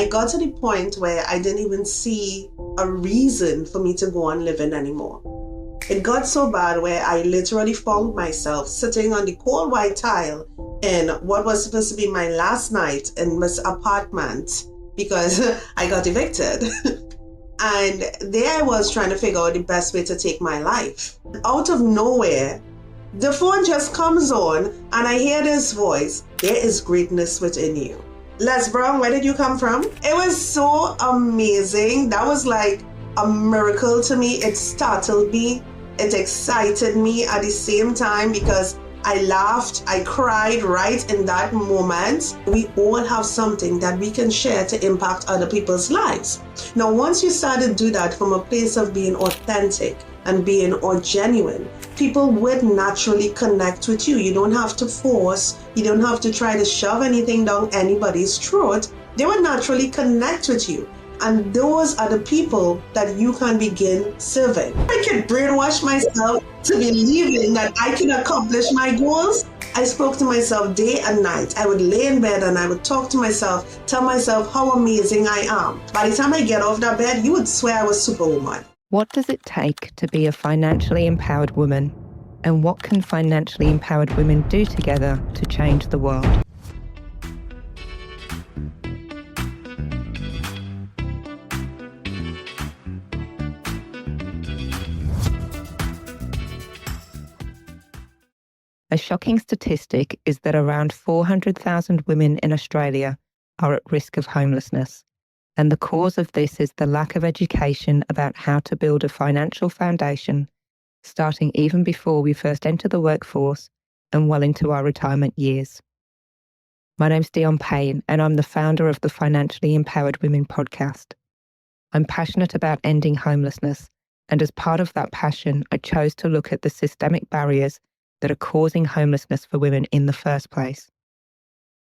I got to the point where I didn't even see a reason for me to go on living anymore. It got so bad where I literally found myself sitting on the cold white tile in what was supposed to be my last night in this apartment because I got evicted. And there I was trying to figure out the best way to take my life. Out of nowhere, the phone just comes on and I hear this voice, "There is greatness within you." Les Brown, where did you come from? It was so amazing. That was like a miracle to me. It startled me. It excited me at the same time because I laughed, I cried right in that moment. We all have something that we can share to impact other people's lives. Now, once you start to do that from a place of being authentic and being genuine, people would naturally connect with you. You don't have to force, you don't have to try to shove anything down anybody's throat. They would naturally connect with you. And those are the people that you can begin serving. I could brainwash myself to believing that I can accomplish my goals. I spoke to myself day and night. I would lay in bed and I would talk to myself, tell myself how amazing I am. By the time I get off that bed, you would swear I was Superwoman. What does it take to be a financially empowered woman? And what can financially empowered women do together to change the world? A shocking statistic is that around 400,000 women in Australia are at risk of homelessness. And the cause of this is the lack of education about how to build a financial foundation, starting even before we first enter the workforce and well into our retirement years. My name's Dion Payne, and I'm the founder of the Financially Empowered Women podcast. I'm passionate about ending homelessness, and as part of that passion, I chose to look at the systemic barriers that are causing homelessness for women in the first place.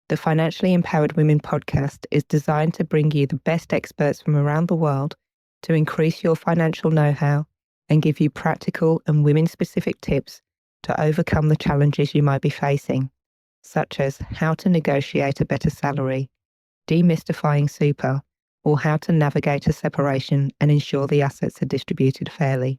The Financially Empowered Women podcast is designed to bring you the best experts from around the world to increase your financial know-how and give you practical and women-specific tips to overcome the challenges you might be facing, such as how to negotiate a better salary, demystifying super, or how to navigate a separation and ensure the assets are distributed fairly.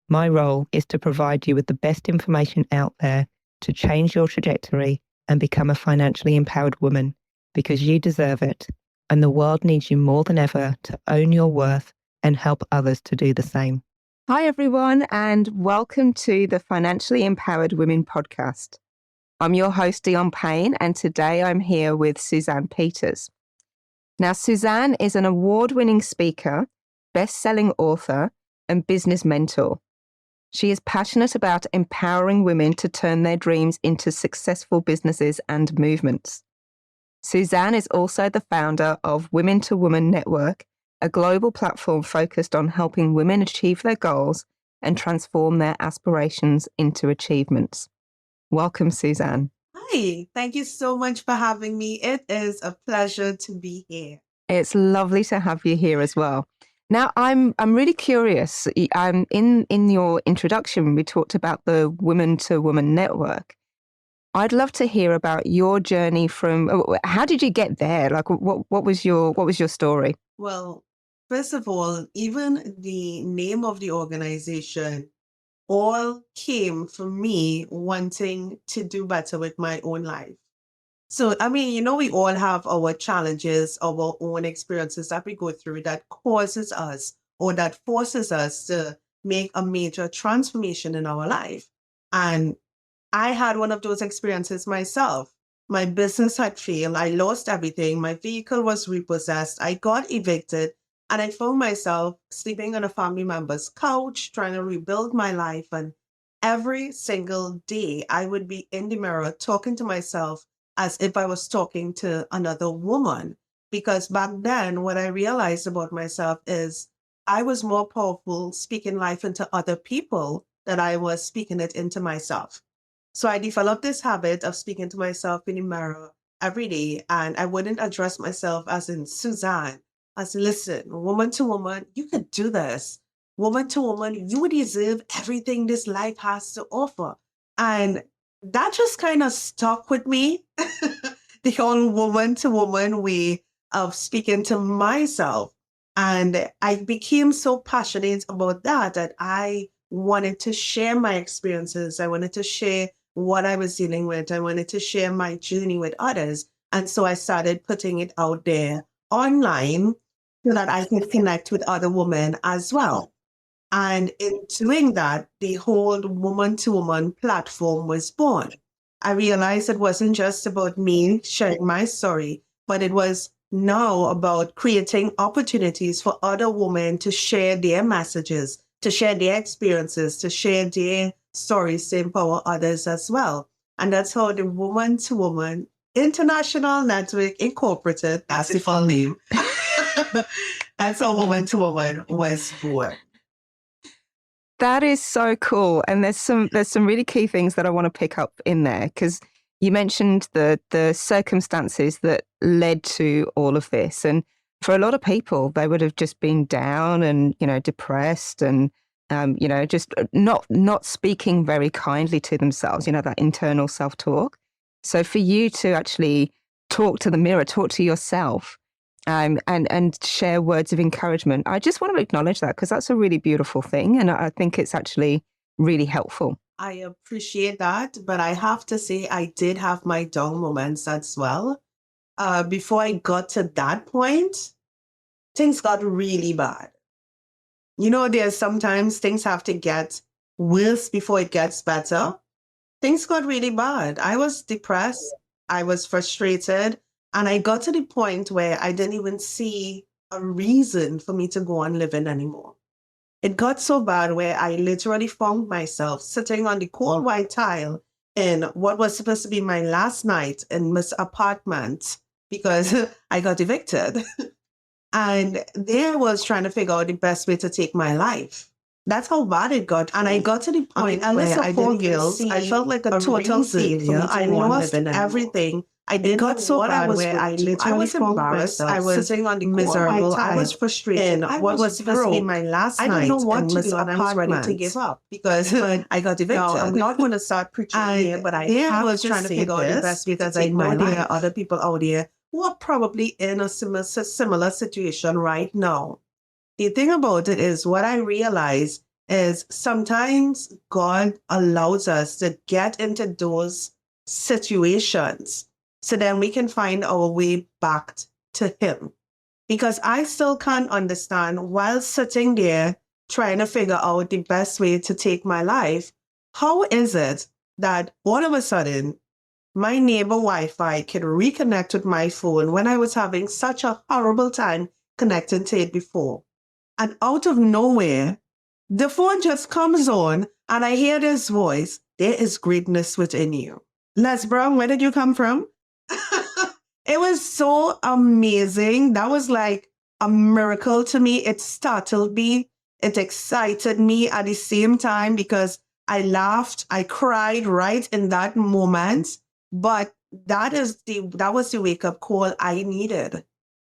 My role is to provide you with the best information out there to change your trajectory and become a financially empowered woman, because you deserve it, and the world needs you more than ever to own your worth and help others to do the same. Hi everyone, and welcome to the Financially Empowered Women podcast. I'm your host, Dion Payne, and today I'm here with Suzanne Peters. Now, Suzanne is an award-winning speaker, best-selling author, and business mentor. She is passionate about empowering women to turn their dreams into successful businesses and movements. Suzanne is also the founder of Women to Woman Network, a global platform focused on helping women achieve their goals and transform their aspirations into achievements. Welcome, Suzanne. Hi, thank you so much for having me. It is a pleasure to be here. It's lovely to have you here as well. Now, I'm really curious. In your introduction, we talked about the Women to Woman Network. I'd love to hear about your journey from. How did you get there? Like, what was your story? Well, first of all, even the name of the organization all came from me wanting to do better with my own life. So, I mean, we all have our challenges, our own experiences that we go through that causes us or that forces us to make a major transformation in our life. And I had one of those experiences myself. My business had failed. I lost everything. My vehicle was repossessed. I got evicted. And I found myself sleeping on a family member's couch, trying to rebuild my life. And every single day, I would be in the mirror talking to myself as if I was talking to another woman. Because back then, what I realized about myself is I was more powerful speaking life into other people than I was speaking it into myself. So I developed this habit of speaking to myself in the mirror every day, and I wouldn't address myself as in Suzanne, as listen, woman to woman, you could do this. Woman to woman, you deserve everything this life has to offer. And that just kind of stuck with me. The whole woman to woman way of speaking to myself. And I became so passionate about that I wanted to share my experiences. I wanted to share what I was dealing with. I wanted to share my journey with others. And so I started putting it out there online so that I could connect with other women as well. And in doing that, the whole woman to woman platform was born. I realized it wasn't just about me sharing my story, but it was now about creating opportunities for other women to share their messages, to share their experiences, to share their stories to empower others as well. And that's how the Woman to Woman International Network Incorporated, that's the full name. That's how Woman to Woman was born. That is so cool. And there's some really key things that I want to pick up in there, because you mentioned the circumstances that led to all of this. And for a lot of people, they would have just been down and, depressed and, just not speaking very kindly to themselves, that internal self-talk. So for you to actually talk to the mirror, talk to yourself, and share words of encouragement, I just want to acknowledge that, because that's a really beautiful thing. And I think it's actually really helpful. I appreciate that, but I have to say I did have my down moments as well. Before I got to that point, things got really bad. There's sometimes things have to get worse before it gets better. Things got really bad. I was depressed. I was frustrated. And I got to the point where I didn't even see a reason for me to go on living anymore. It got so bad where I literally found myself sitting on the cold white tile in what was supposed to be my last night in this apartment because I got evicted. And there I was trying to figure out the best way to take my life. That's how bad it got. And I got to the point where I didn't girls, I felt like a total failure. I lost everything. I did got so bad where I literally found myself. I was sitting on the miserable. I was frustrated. What was supposed to be my last night? I didn't know what to do, and I was ready to give up because I got evicted. No, I'm not going to start preaching here, but I was trying to figure out the best because I know there are other people out there who are probably in a similar situation right now. The thing about it is, what I realize is sometimes God allows us to get into those situations so then we can find our way back to Him. Because I still can't understand, while sitting there trying to figure out the best way to take my life, how is it that all of a sudden my neighbor Wi-Fi can reconnect with my phone when I was having such a horrible time connecting to it before? And out of nowhere, the phone just comes on and I hear this voice, "There is greatness within you." Les Brown, where did you come from? It was so amazing. That was like a miracle to me. It startled me. It excited me at the same time because I laughed. I cried right in that moment. But that was the wake-up call I needed.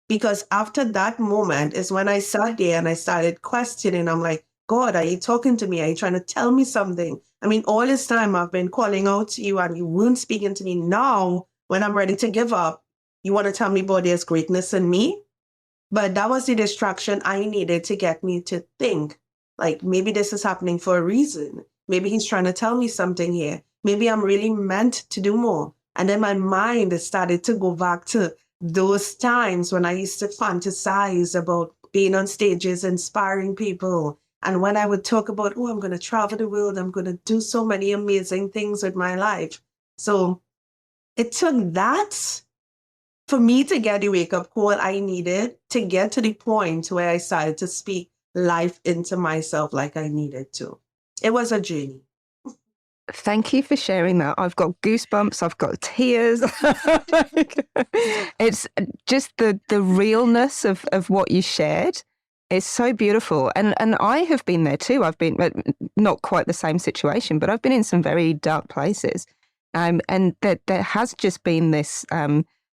Because after that moment is when I sat there and I started questioning. I'm like, God, are you talking to me? Are you trying to tell me something? I mean, all this time I've been calling out to you and you weren't speaking to me. Now, when I'm ready to give up, you want to tell me about there's greatness in me? But that was the distraction I needed to get me to think, like, maybe this is happening for a reason. Maybe He's trying to tell me something here. Maybe I'm really meant to do more. And then my mind started to go back to those times when I used to fantasize about being on stages, inspiring people. And when I would talk about, I'm going to travel the world, I'm going to do so many amazing things with my life. So it took that for me to get the wake-up call I needed to get to the point where I started to speak life into myself like I needed to. It was a journey. Thank you for sharing that. I've got goosebumps. I've got tears. It's just the realness of what you shared is so beautiful. And I have been there too. I've been not quite the same situation, but I've been in some very dark places. And that there has just been this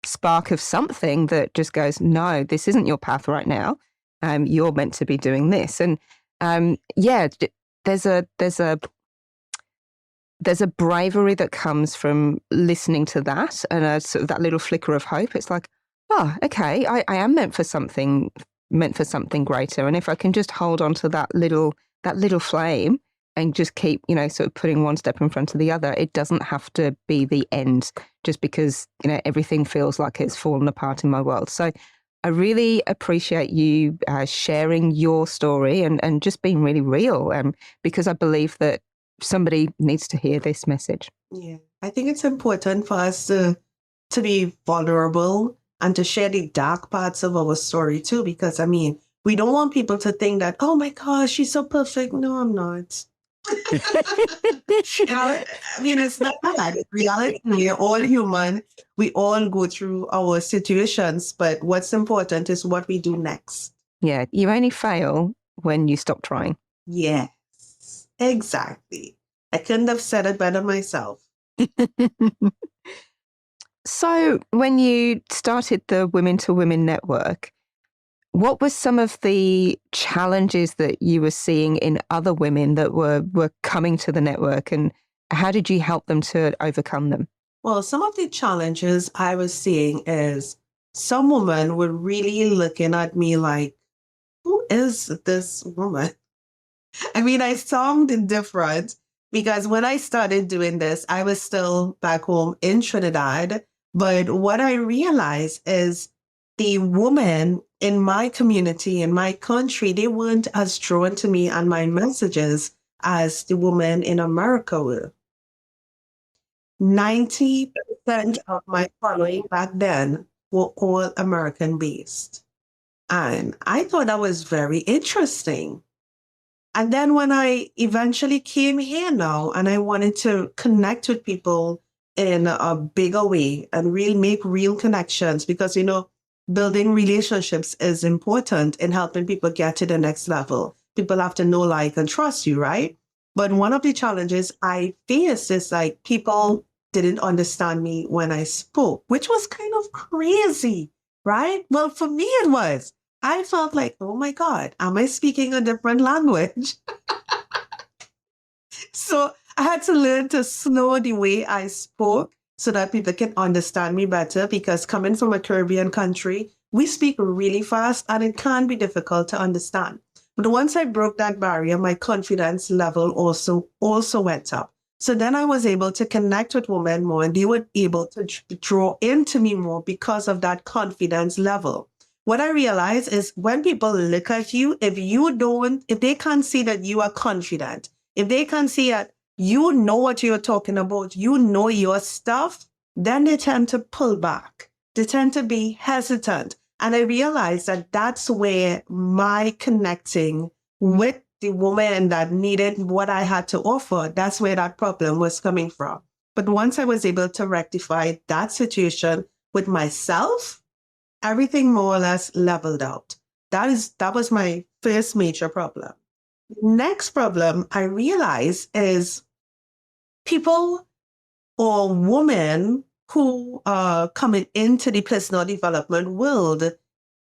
spark of something that just goes, no, this isn't your path right now. You're meant to be doing this. And there's a bravery that comes from listening to that and sort of that little flicker of hope. It's like, oh, okay, I am meant for something greater. And if I can just hold on to that little flame and just keep, sort of putting one step in front of the other, it doesn't have to be the end just because, everything feels like it's fallen apart in my world. So I really appreciate you sharing your story and just being really real, because I believe that somebody needs to hear this message. Yeah. I think it's important for us to be vulnerable and to share the dark parts of our story too, because we don't want people to think that, oh my gosh, she's so perfect. No, I'm not. It's not bad. Reality, we're all human. We all go through our situations, but what's important is what we do next. Yeah, you only fail when you stop trying. Yes, exactly. I couldn't have said it better myself. So when you started the Women to Women Network, what were some of the challenges that you were seeing in other women that were coming to the network, and how did you help them to overcome them? Well, some of the challenges I was seeing is some women were really looking at me like, who is this woman? I sounded different because when I started doing this, I was still back home in Trinidad. But what I realized is the women in my community, in my country, they weren't as drawn to me and my messages as the women in America were. 90% of my following back then were all American based. And I thought that was very interesting. And then when I eventually came here now and I wanted to connect with people in a bigger way and really make real connections, because, building relationships is important in helping people get to the next level. People have to know, like, and trust you, right? But one of the challenges I faced is like people didn't understand me when I spoke, which was kind of crazy, right? Well, for me, it was. I felt like, oh my God, am I speaking a different language? So I had to learn to slow the way I spoke so that people can understand me better, because coming from a Caribbean country, we speak really fast and it can be difficult to understand. But once I broke that barrier, my confidence level also went up. So then I was able to connect with women more, and they were able to draw into me more because of that confidence level. What I realize is when people look at you, if they can't see that you are confident, if they can't see that you know what you're talking about, you know your stuff, then they tend to pull back. They tend to be hesitant. And I realized that that's where my connecting with the woman that needed what I had to offer, that's where that problem was coming from. But once I was able to rectify that situation with myself, everything more or less leveled out. That was my first major problem. Next problem I realize is people or women who are coming into the personal development world,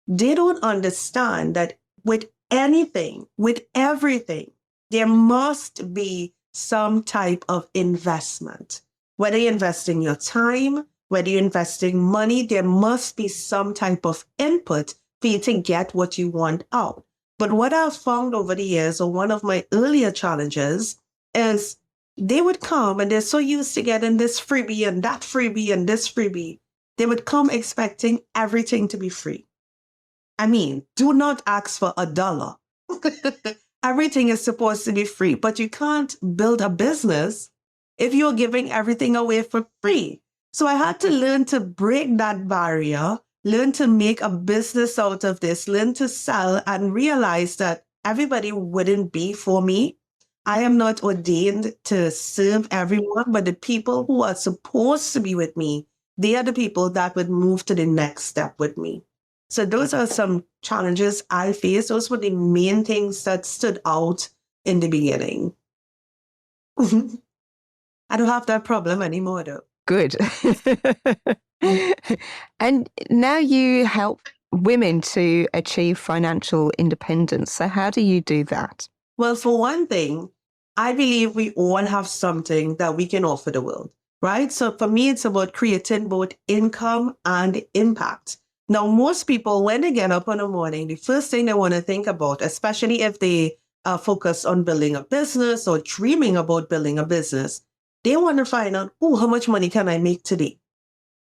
they don't understand that with anything, with everything, there must be some type of investment. Whether you're investing your time, whether you're investing money, there must be some type of input for you to get what you want out. But what I've found over the years, or one of my earlier challenges, is they would come and they're so used to getting this freebie and that freebie and this freebie. They would come expecting everything to be free. Do not ask for $1. Everything is supposed to be free, but you can't build a business if you're giving everything away for free. So I had to learn to break that barrier, learn to make a business out of this, learn to sell, and realize that everybody wouldn't be for me. I am not ordained to serve everyone, but the people who are supposed to be with me, they are the people that would move to the next step with me. So those are some challenges I faced. Those were the main things that stood out in the beginning. I don't have that problem anymore, though. Good. And now you help women to achieve financial independence. So how do you do that? Well, for one thing, I believe we all have something that we can offer the world, right? So for me, it's about creating both income and impact. Now, most people, when they get up in the morning, the first thing they want to think about, especially if they are focused on building a business or dreaming about building a business, they want to find out, oh, how much money can I make today?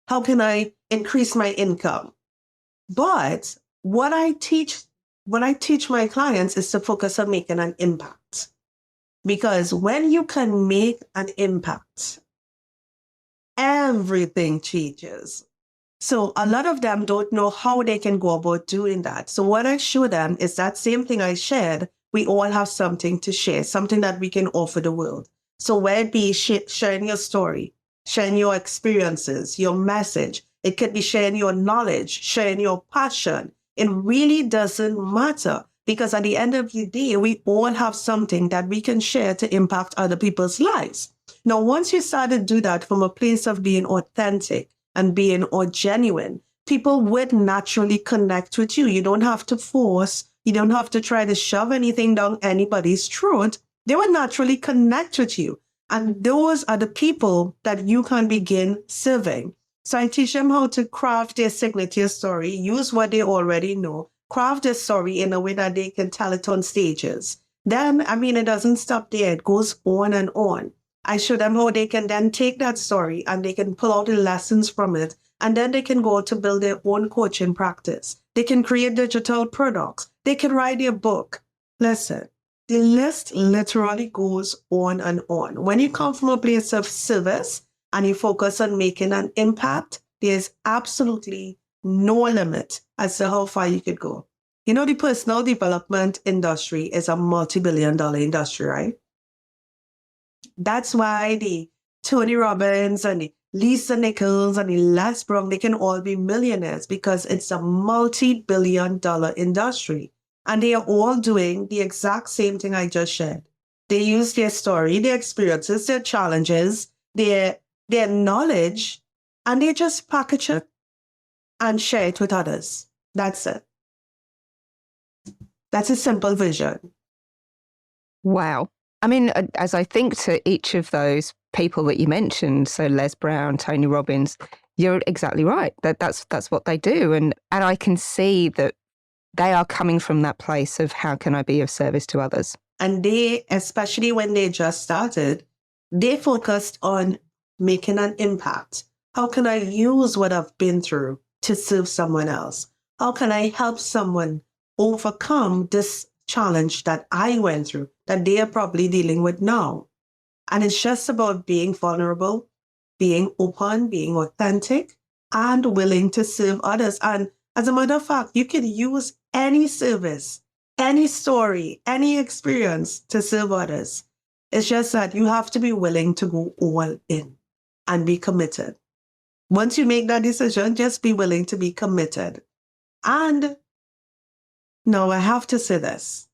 How can I increase my income? But what I teach my clients is to focus on making an impact. Because when you can make an impact, everything changes. So a lot of them don't know how they can go about doing that. So what I show them is that same thing I shared. We all have something to share, something that we can offer the world. So whether it be sharing your story, sharing your experiences, your message, it could be sharing your knowledge, sharing your passion. It really doesn't matter, because at the end of the day, we all have something that we can share to impact other people's lives. Now, once you start to do that from a place of being authentic and being or genuine, people would naturally connect with you. You don't have to force, you don't have to try to shove anything down anybody's throat. They will naturally connect with you. And those are the people that you can begin serving. So I teach them how to craft their signature story, use what they already know, craft their story in a way that they can tell it on stages. Then, it doesn't stop there. It goes on and on. I show them how they can then take that story and they can pull out the lessons from it. And then they can go to build their own coaching practice. They can create digital products. They can write their book. Listen, the list literally goes on and on. When you come from a place of service and you focus on making an impact, there's absolutely no limit as to how far you could go. You know, the personal development industry is a multi-billion-dollar industry, right? That's why the Tony Robbins and the Lisa Nichols and the Les Brown, they can all be millionaires, because it's a multi-billion-dollar industry. And they are all doing the exact same thing I just shared. They use their story, their experiences, their challenges, their knowledge, and they just package it and share it with others. That's it. That's a simple vision. Wow. As I think to each of those people that you mentioned, so Les Brown, Tony Robbins, you're exactly right. That's what they do. And I can see that they are coming from that place of how can I be of service to others? And they, especially when they just started, they focused on making an impact. How can I use what I've been through to serve someone else? How can I help someone overcome this challenge that I went through, that they are probably dealing with now? And it's just about being vulnerable, being open, being authentic, and willing to serve others. And as a matter of fact, you can use any service, any story, any experience to serve others. It's just that you have to be willing to go all in and be committed. Once you make that decision, just be willing to be committed. And no, I have to say this.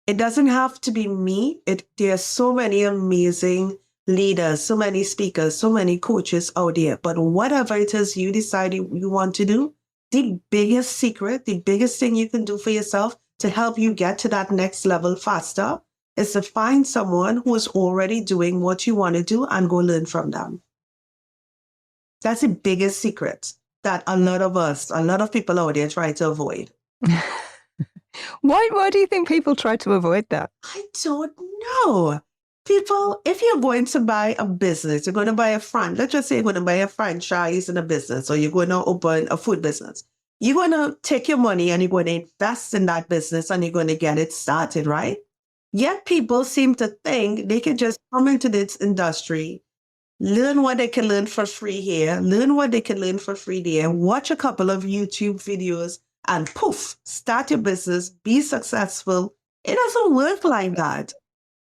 It doesn't have to be me. There are so many amazing leaders, so many speakers, so many coaches out there. But whatever it is you decide you want to do, the biggest secret, the biggest thing you can do for yourself to help you get to that next level faster is to find someone who is already doing what you want to do and go learn from them. That's the biggest secret that a lot of people out there try to avoid. Why do you think people try to avoid that? I don't know. People, if you're going to buy a business, you're going to buy let's just say you're going to buy a franchise in a business, or you're going to open a food business. You're going to take your money and you're going to invest in that business and you're going to get it started, right? Yet people seem to think they can just come into this industry, learn what they can learn for free here, learn what they can learn for free there, watch a couple of YouTube videos, and poof, start your business, be successful. It doesn't work like that.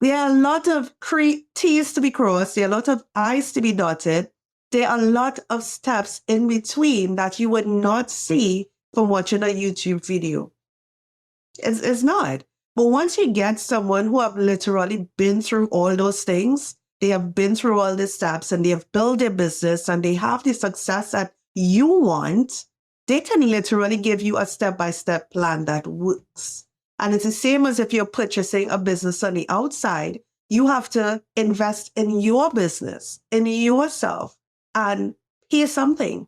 There are a lot of T's to be crossed. There are a lot of I's to be dotted. There are a lot of steps in between that you would not see from watching a YouTube video. It's not. But once you get someone who have literally been through all those things, they have been through all the steps and they have built their business and they have the success that you want, they can literally give you a step-by-step plan that works. And it's the same as if you're purchasing a business on the outside. You have to invest in your business, in yourself, and pay something.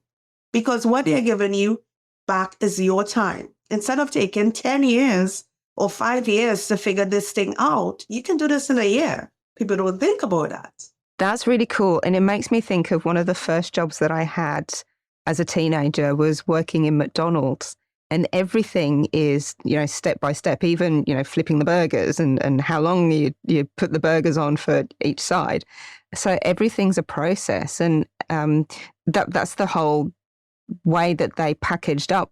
Because what they're giving you back is your time. Instead of taking 10 years or 5 years to figure this thing out, you can do this in a year. People don't think about that. That's really cool. And it makes me think of one of the first jobs that I had as a teenager was working in McDonald's. And everything is, step by step, even, flipping the burgers and how long you put the burgers on for each side. So everything's a process. And that's the whole way that they packaged up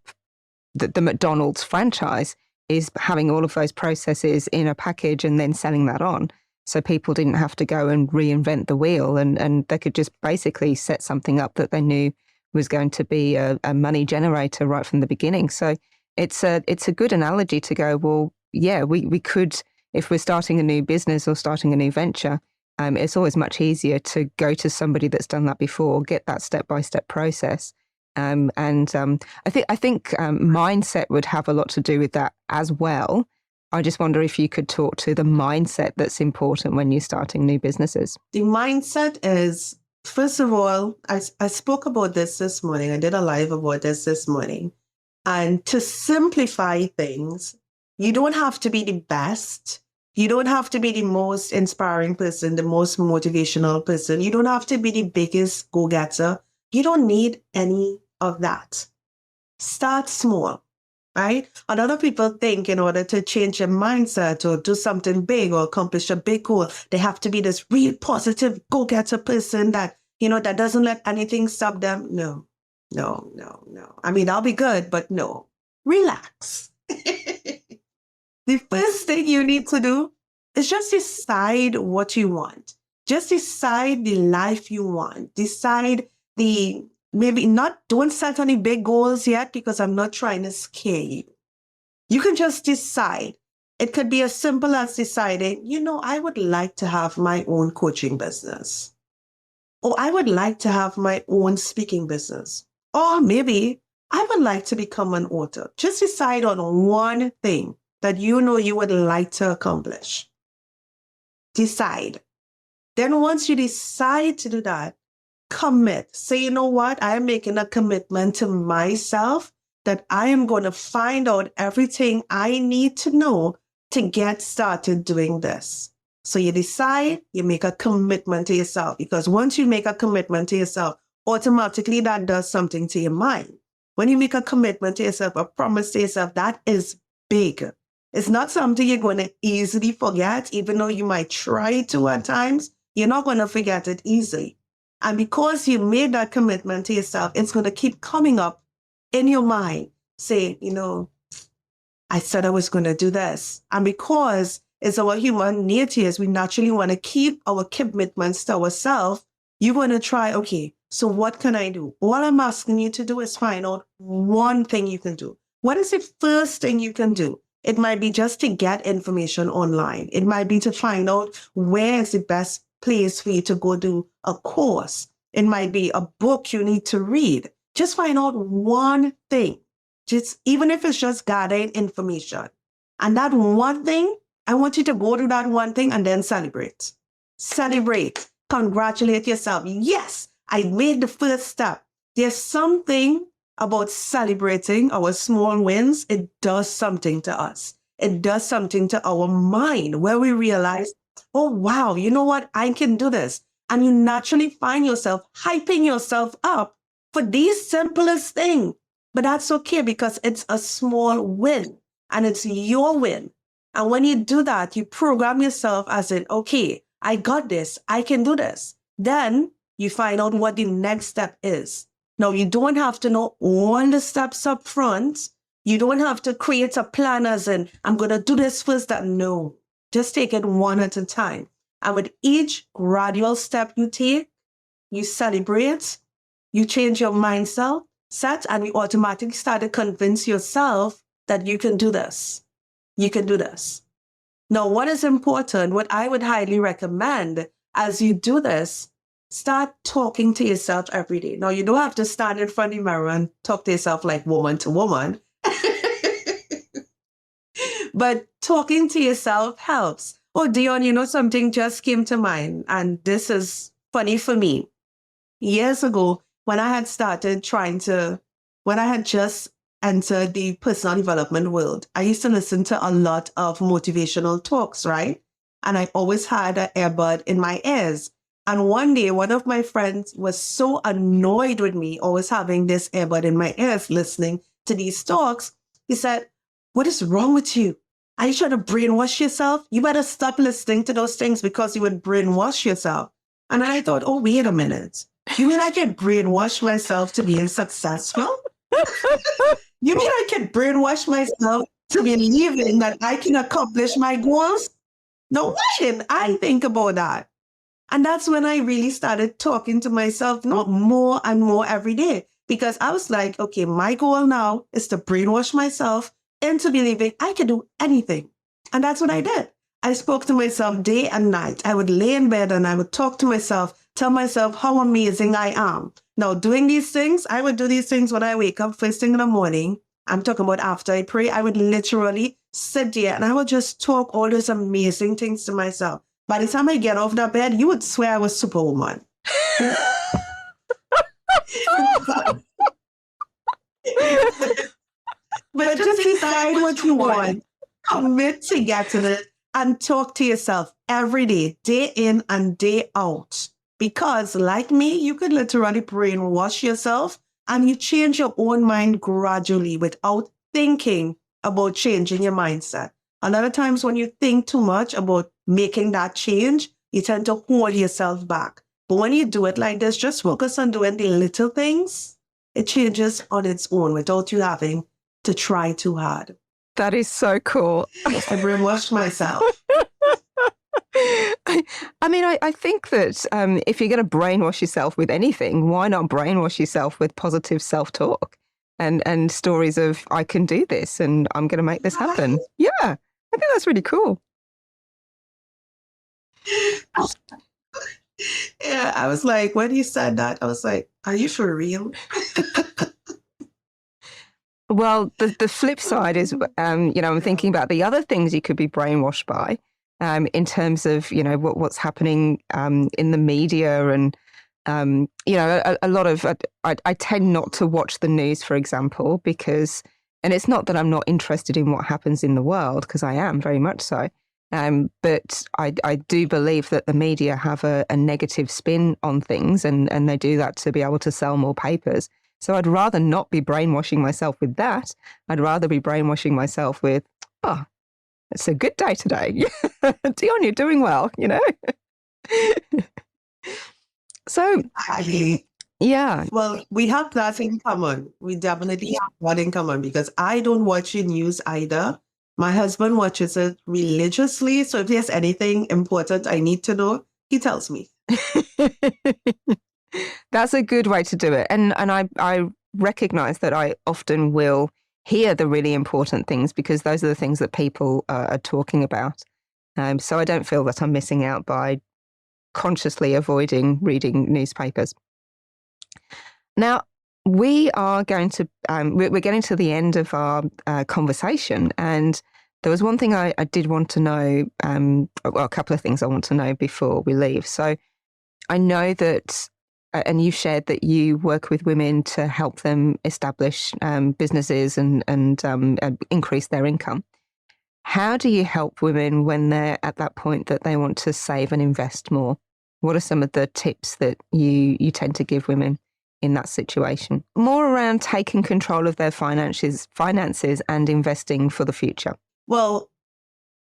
the McDonald's franchise, is having all of those processes in a package and then selling that on. So people didn't have to go and reinvent the wheel, and they could just basically set something up that they knew was going to be a money generator right from the beginning. So it's a good analogy to go, well, yeah, we could, if we're starting a new business or starting a new venture, it's always much easier to go to somebody that's done that before, get that step-by-step process. I think mindset would have a lot to do with that as well. I just wonder if you could talk to the mindset that's important when you're starting new businesses. The mindset is, first of all, I spoke about this morning. I did a live about this morning. And to simplify things, you don't have to be the best. You don't have to be the most inspiring person, the most motivational person. You don't have to be the biggest go-getter. You don't need any of that. Start small, right? A lot of people think in order to change their mindset or do something big or accomplish a big goal, they have to be this real positive go-getter person that, that doesn't let anything stop them. No. I mean, I'll be good, but no. Relax. The first thing you need to do is just decide what you want. Just decide the life you want. Decide don't set any big goals yet, because I'm not trying to scare you. You can just decide. It could be as simple as deciding, I would like to have my own coaching business. Or I would like to have my own speaking business. Or maybe I would like to become an author. Just decide on one thing that you would like to accomplish. Decide. Then once you decide to do that, commit. Say, you know what? I am making a commitment to myself that I am going to find out everything I need to know to get started doing this. So you decide, you make a commitment to yourself, because once you make a commitment to yourself, automatically that does something to your mind. When you make a commitment to yourself, a promise to yourself, that is big. It's not something you're going to easily forget, even though you might try to at times. You're not going to forget it easily. And because you made that commitment to yourself, it's going to keep coming up in your mind. Say, I said I was going to do this. And because it's our human nature, we naturally want to keep our commitments to ourselves. You're going to try, okay, so what can I do? All I'm asking you to do is find out one thing you can do. What is the first thing you can do? It might be just to get information online. It might be to find out where is the best place for you to go do a course. It might be a book you need to read. Just find out one thing. Even if it's just gathering information. And that one thing, I want you to go do that one thing and then celebrate. Celebrate. Congratulate yourself. Yes, I made the first step. There's something about celebrating our small wins. It does something to us. It does something to our mind, where we realize, oh, wow, you know what? I can do this. And you naturally find yourself hyping yourself up for the simplest thing. But that's okay, because it's a small win and it's your win. And when you do that, you program yourself as in, okay, I got this. I can do this. Then you find out what the next step is. Now, you don't have to know all the steps up front. You don't have to create a plan as in, I'm going to do this first. No, just take it one at a time. And with each gradual step you take, you celebrate, you change your mindset, and you automatically start to convince yourself that you can do this. You can do this. Now, what is important, what I would highly recommend as you do this, start talking to yourself every day. Now, you don't have to stand in front of the mirror and talk to yourself like woman to woman. But talking to yourself helps. Oh, Dion, something just came to mind. And this is funny for me. Years ago, when I had just entered the personal development world, I used to listen to a lot of motivational talks, right? And I always had an earbud in my ears. And one day, one of my friends was so annoyed with me always having this earbud in my ears, listening to these talks. He said, "What is wrong with you? Are you trying to brainwash yourself? You better stop listening to those things because you would brainwash yourself." And then I thought, oh, wait a minute. You mean I can brainwash myself to being successful? You mean I can brainwash myself to believing that I can accomplish my goals? No, why didn't I think about that? And that's when I really started talking to myself more and more every day, because I was like, okay, my goal now is to brainwash myself into believing I can do anything. And that's what I did. I spoke to myself day and night. I would lay in bed and I would talk to myself, tell myself how amazing I am. Now, doing these things, I would do these things when I wake up first thing in the morning. I'm talking about after I pray. I would literally sit there and I would just talk all those amazing things to myself. By the time I get off that bed, you would swear I was Superwoman. But just decide what you want. Commit to getting it and talk to yourself every day in and day out. Because like me, you could literally brainwash yourself and you change your own mind gradually without thinking about changing your mindset. A lot of times when you think too much about making that change, you tend to hold yourself back. But when you do it like this, just focus on doing the little things. It changes on its own without you having to try too hard. That is so cool. I brainwashed myself. I think that if you're going to brainwash yourself with anything, why not brainwash yourself with positive self-talk and stories of, I can do this and I'm going to make this happen. Yeah, I think that's really cool. Yeah, I was like, when you said that, I was like, are you for real? Well, the flip side is, I'm thinking about the other things you could be brainwashed by in terms of, what's happening in the media and, a lot of, I tend not to watch the news, for example, because, and it's not that I'm not interested in what happens in the world, because I am very much so. But I do believe that the media have a negative spin on things and they do that to be able to sell more papers. So I'd rather not be brainwashing myself with that. I'd rather be brainwashing myself with, oh, it's a good day today. Dion, you're doing well, So, yeah. Well, we have that in common. We definitely have that in common because I don't watch the news either. My husband watches it religiously. So if there's anything important I need to know, he tells me. That's a good way to do it. And I recognize that I often will hear the really important things because those are the things that people are talking about. So I don't feel that I'm missing out by consciously avoiding reading newspapers. Now, we are going to, we're getting to the end of our conversation. And there was one thing I did want to know, well, a couple of things I want to know before we leave. So I know that, and you shared that you work with women to help them establish businesses and increase their income. How do you help women when they're at that point that they want to save and invest more? What are some of the tips that you tend to give women in that situation? More around taking control of their finances and investing for the future. Well,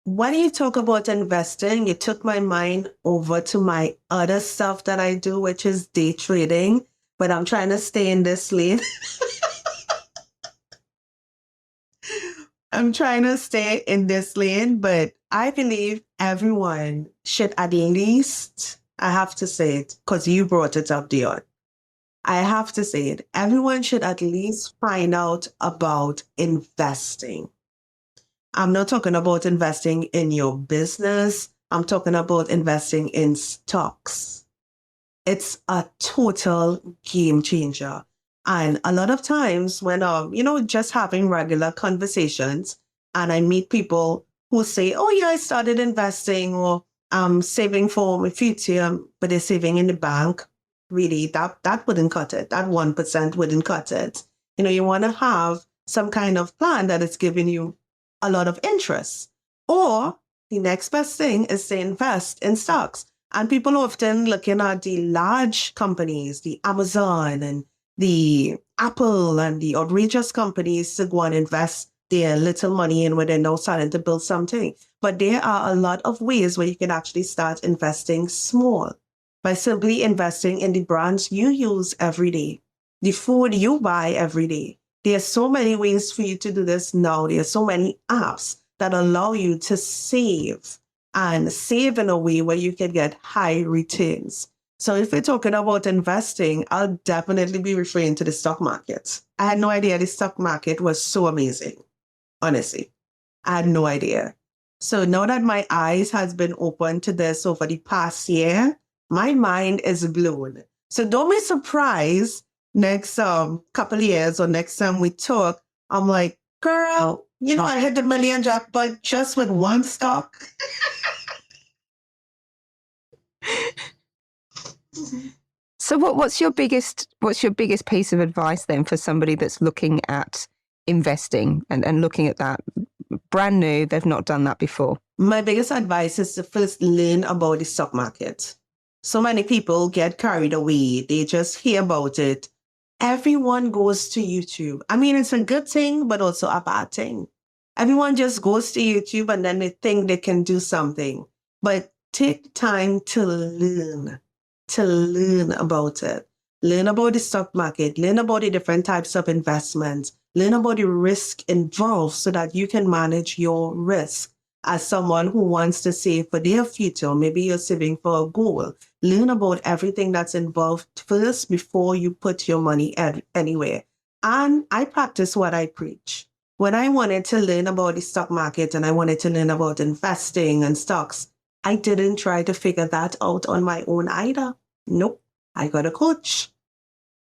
when you talk about investing, you took my mind over to my other stuff that I do, which is day trading, but I'm trying to stay in this lane. I'm trying to stay in this lane, but I believe everyone should at least, I have to say it, because you brought it up, Dion. I have to say it. Everyone should at least find out about investing. I'm not talking about investing in your business. I'm talking about investing in stocks. It's a total game changer. And a lot of times when, just having regular conversations and I meet people who say, oh yeah, I started investing or I'm saving for my future, but they're saving in the bank. Really, that wouldn't cut it. That 1% wouldn't cut it. You want to have some kind of plan that is giving you a lot of interest. Or the next best thing is to invest in stocks. And people often looking at the large companies, the Amazon and the Apple and the outrageous companies to go and invest their little money in where they're now starting to build something. But there are a lot of ways where you can actually start investing small by simply investing in the brands you use every day, the food you buy every day. There are so many ways for you to do this now. There are so many apps that allow you to save and save in a way where you can get high returns. So if we're talking about investing, I'll definitely be referring to the stock market. I had no idea the stock market was so amazing. Honestly, I had no idea. So now that my eyes has been open to this over the past year, my mind is blown. So don't be surprised next couple of years or next time we talk, I'm like, girl, I hit the million jackpot just with one stock. So what's your biggest piece of advice then for somebody that's looking at investing and looking at that brand new, they've not done that before? My biggest advice is to first learn about the stock market. So many people get carried away. They just hear about it. Everyone goes to YouTube. I mean, it's a good thing, but also a bad thing. Everyone just goes to YouTube and then they think they can do something. But take time to learn about it. Learn about the stock market. Learn about the different types of investments. Learn about the risk involved so that you can manage your risk. As someone who wants to save for their future, maybe you're saving for a goal. Learn about everything that's involved first before you put your money anywhere. And I practice what I preach. When I wanted to learn about the stock market and I wanted to learn about investing and stocks, I didn't try to figure that out on my own either. Nope, I got a coach.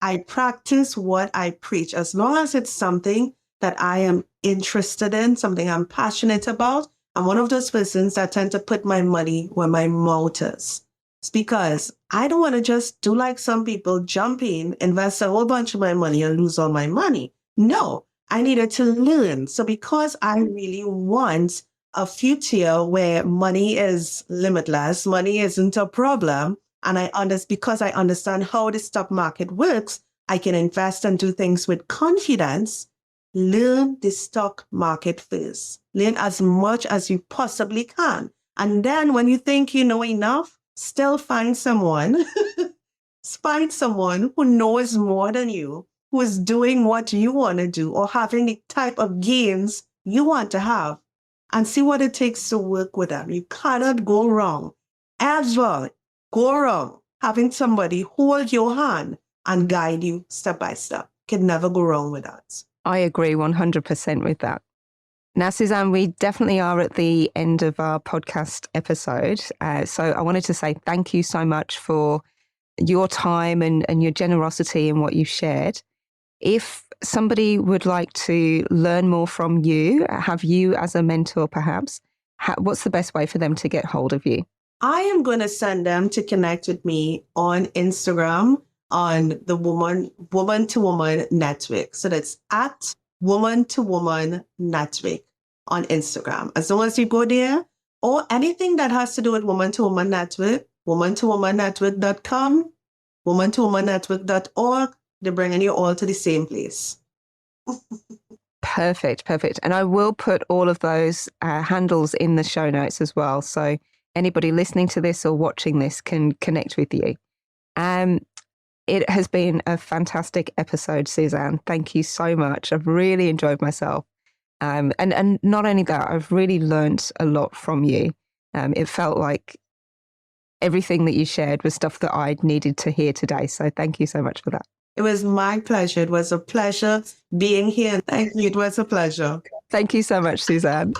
I practice what I preach. As long as it's something that I am interested in, something I'm passionate about, I'm one of those persons that tend to put my money where my mouth is. It's because I don't want to just do like some people, jump in, invest a whole bunch of my money and lose all my money. No, I needed to learn. So because I really want a future where money is limitless, money isn't a problem, and because I understand how the stock market works, I can invest and do things with confidence. Learn the stock market first. Learn as much as you possibly can. And then when you think you know enough, still find someone, who knows more than you, who is doing what you want to do or having the type of gains you want to have, and see what it takes to work with them. You cannot go wrong. Ever go wrong having somebody hold your hand and guide you step by step. Can never go wrong with that. I agree 100% with that. Now, Suzanne, we definitely are at the end of our podcast episode. So I wanted to say thank you so much for your time and your generosity in what you've shared. If somebody would like to learn more from you, have you as a mentor perhaps, what's the best way for them to get hold of you? I am going to send them to connect with me on Instagram on the Woman to Woman Network. So that's at Woman to Woman Network on Instagram. As long as you go there, or anything that has to do with Woman to Woman Network, woman2womannetwork.com, woman2womannetwork.org, they're bringing you all to the same place. Perfect. And I will put all of those handles in the show notes as well. So anybody listening to this or watching this can connect with you. It has been a fantastic episode, Suzanne. Thank you so much. I've really enjoyed myself. And not only that, I've really learned a lot from you. It felt like everything that you shared was stuff that I needed to hear today. So thank you so much for that. It was my pleasure. It was a pleasure being here. Thank you. It was a pleasure. Thank you so much, Suzanne.